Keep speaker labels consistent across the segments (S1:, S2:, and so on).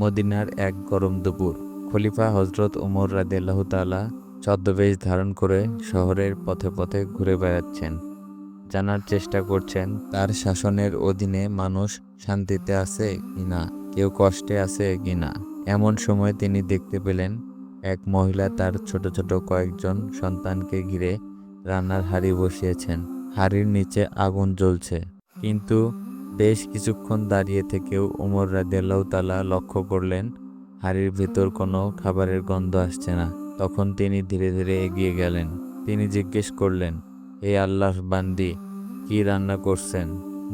S1: মদিনার এক গরম দুপুর। খলিফা হজরত উমর রাদিয়াল্লাহু তাআলা ছদ্মবেশ ধারণ করে শহরের পথে পথে ঘুরে বেড়াচ্ছেন। জানার চেষ্টা করছেন তার শাসনের অধীনে মানুষ শান্তিতে আছে কিনা, কেউ কষ্টে আছে কিনা। এমন সময় তিনি দেখতে পেলেন এক মহিলা তার ছোট ছোট কয়েকজন সন্তানকে ঘিরে রান্নার হাঁড়ি বসিয়েছেন। হাঁড়ির নিচে আগুন জ্বলছে, কিন্তু বেশ কিছুক্ষণ দাঁড়িয়ে থেকেও উমর রাদিয়াল্লাহু তাআলা লক্ষ্য করলেন হাঁড়ির ভেতর কোনো খাবারের গন্ধ আসছে না। তখন তিনি ধীরে ধীরে এগিয়ে গেলেন। তিনি জিজ্ঞেস করলেন, হে আল্লাহর বান্দি, কি রান্না করছেন?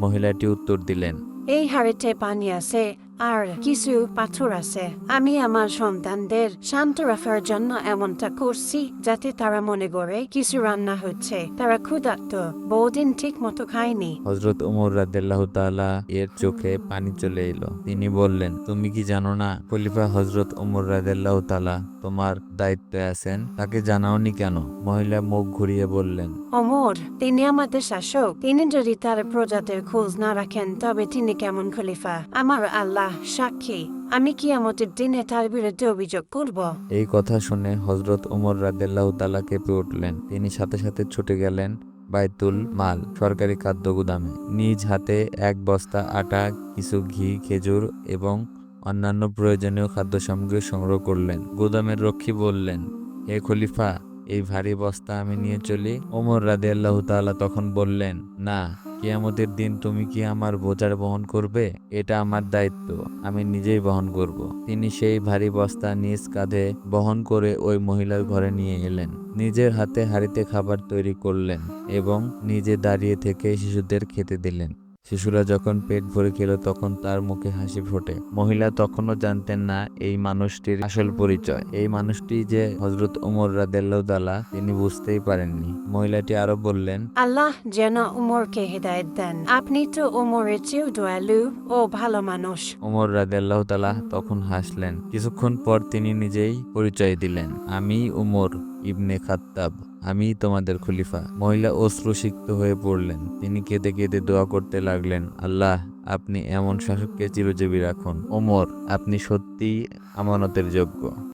S1: মহিলাটি উত্তর দিলেন,
S2: এই হাঁড়িতে পানি আছে আর কিছু পাথর আছে। আমি আমার সন্তানদের শান্ত রাখার জন্য এমনটা করছি যাতে তারা মনে করে কিছু রান্না হচ্ছে। তারা ক্ষুধার্ত, বহুদিন ঠিক মতো খায়নি।
S1: হযরত উমর রাদিয়াল্লাহু তাআলা এর চোখে পানি চলে এলো। তিনি বললেন, তুমি কি জানো না খলিফা হযরত উমর রাদিয়াল্লাহু তাআলা তোমার দায়িত্বে আছেন? তাকে জানাওনি কেন? মহিলা মুখ ঘুরিয়ে বললেন,
S2: ওমর, তিনি আমাদের শাসক। তিনি যদি তার প্রজাদের খোঁজ না রাখেন তবে তিনি কেমন খলিফা? আমার আল্লাহ সাক্ষী, আমি কিয়ামতের দিনে তার বিরুদ্ধে অভিযোগ করব।
S1: এই কথা শুনে হযরত উমর রাদিয়াল্লাহু তাআলা কেঁপে উঠলেন। তিনি সাথে সাথে ছুটে গেলেন বাইতুল মাল সরকারি খাদ্য গুদামে। নিজ হাতে এক বস্তা আটা, কিছু ঘি, খেজুর এবং অন্যান্য প্রয়োজনীয় খাদ্য সামগ্রী সংগ্রহ করলেন। গুদামের রক্ষী বললেন, হে খলিফা, এই ভারী বস্তা আমি নিয়ে চলি? ওমর রাদিয়াল্লাহু তাআলা তখন বললেন, না, কিয়ামতের দিন তুমি কি আমার বোঝা বহন করবে? এটা আমার দায়িত্ব, আমি নিজেই বহন করব। তিনি সেই ভারী বস্তা নিজ কাঁধে বহন করে ওই মহিলার ঘরে নিয়ে এলেন। নিজের হাতে হাঁড়িতে খাবার তৈরি করলেন এবং নিজে দাঁড়িয়ে থেকে শিশুদের খেতে দিলেন। শিশুরা যখন পেট ভরে খেল তখন তার মুখে হাসি ফোটে। মহিলা তখনও জানতেন না এই মানুষটির আসল পরিচয়। এই মানুষটি যে হযরত উমর রাদিয়াল্লাহু তাআলা, তিনি বুঝতেই পারেননি। মহিলাটি আরো বললেন,
S2: আল্লাহ যেন উমরকে হেদায়েত দেন। আপনি তো উমরের চেয়েও দয়ালু ও ভালো মানুষ।
S1: উমর রাদিয়াল্লাহু তাআলা তখন হাসলেন। কিছুক্ষণ পর তিনি নিজেই পরিচয় দিলেন, আমি উমর ইবনে খাত্তাব, আমি তোমাদের খলিফা। মহিলা অশ্রুসিক্ত হয়ে পড়লেন। তিনি কেঁদে কেঁদে দোয়া করতে লাগলেন, আল্লাহ, আপনি এমন শাসককে চিরজীবী রাখুন। ওমর, আপনি সত্যিই আমানতের যোগ্য।